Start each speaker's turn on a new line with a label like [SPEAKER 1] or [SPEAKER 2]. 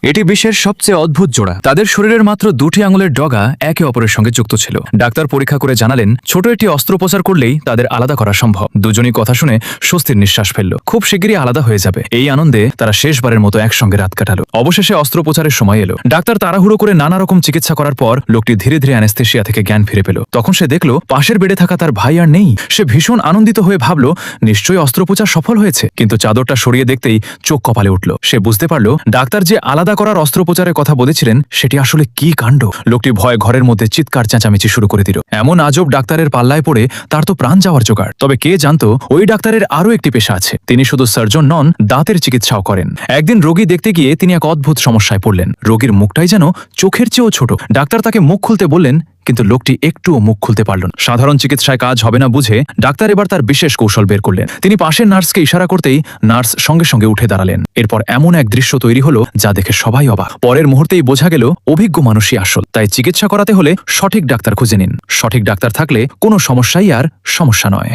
[SPEAKER 1] এটি বিশ্বের সবচেয়ে অদ্ভুত জোড়া। তাদের শরীরের মাত্র দুটি আঙুলের ডগা একে অপরের সঙ্গে যুক্ত ছিল। ডাক্তার পরীক্ষা করে জানালেন ছোট একটি অস্ত্রোপচার করলেই তাদের আলাদা করা সম্ভব। দুজনই কথা শুনে স্বস্তির নিঃশ্বাস ফেলল। খুব শিগগিরই আলাদা হয়ে যাবে। এই আনন্দে তারা শেষবারের মতো একসঙ্গে রাত কাটালো। অবশেষে অস্ত্রোপচারের সময় এলো। ডাক্তার তাড়াহুড়ো করে নানা রকম চিকিৎসা করার পর লোকটি ধীরে ধীরে অ্যানেস্থেশিয়া থেকে জ্ঞান ফিরে পেল। তখন সে দেখল পাশের বেডে থাকা তার ভাই আর নেই। সে ভীষণ আনন্দিত হয়ে ভাবল নিশ্চয়ই অস্ত্রোপচার সফল হয়েছে। কিন্তু চাদরটা সরিয়ে দেখতেই চোখ কপালে উঠল। সে বুঝতে পারল ডাক্তার যে আলাদা করার অস্ত্রোপচারের কথা বলেছিলেন সেটি আসলে কি কাণ্ড। লোকটি ভয়ে ঘরের মধ্যে চিৎকার চেঁচামেচি শুরু করে দিল। এমন আজব ডাক্তারের পাল্লায় পড়ে তার তো প্রাণ যাওয়ার জোগাড়। তবে কে জানতো ওই ডাক্তারের আরও একটি পেশা আছে। তিনি শুধু সার্জন নন, দাঁতের চিকিৎসাও করেন। একদিন রোগী দেখতে গিয়ে তিনি এক অদ্ভুত সমস্যায় পড়লেন। রোগীর মুখটাই যেন চোখের চেয়েও ছোট। ডাক্তার তাকে মুখ খুলতে বললেন, কিন্তু লোকটি একটুও মুখ খুলতে পারল না। সাধারণ চিকিৎসায় কাজ হবে না বুঝে ডাক্তার এবার তার বিশেষ কৌশল বের করলেন। তিনি পাশের নার্সকে ইশারা করতেই নার্স সঙ্গে সঙ্গে উঠে দাঁড়ালেন। এরপর এমন এক দৃশ্য তৈরি হলো যা দেখে সবাই অবাক। পরের মুহূর্তেই বোঝা গেল অভিজ্ঞ মানুষই আসল। তাই চিকিৎসা করাতে হলে সঠিক ডাক্তার খুঁজে নিন। সঠিক ডাক্তার থাকলে কোনো সমস্যাই আর সমস্যা নয়।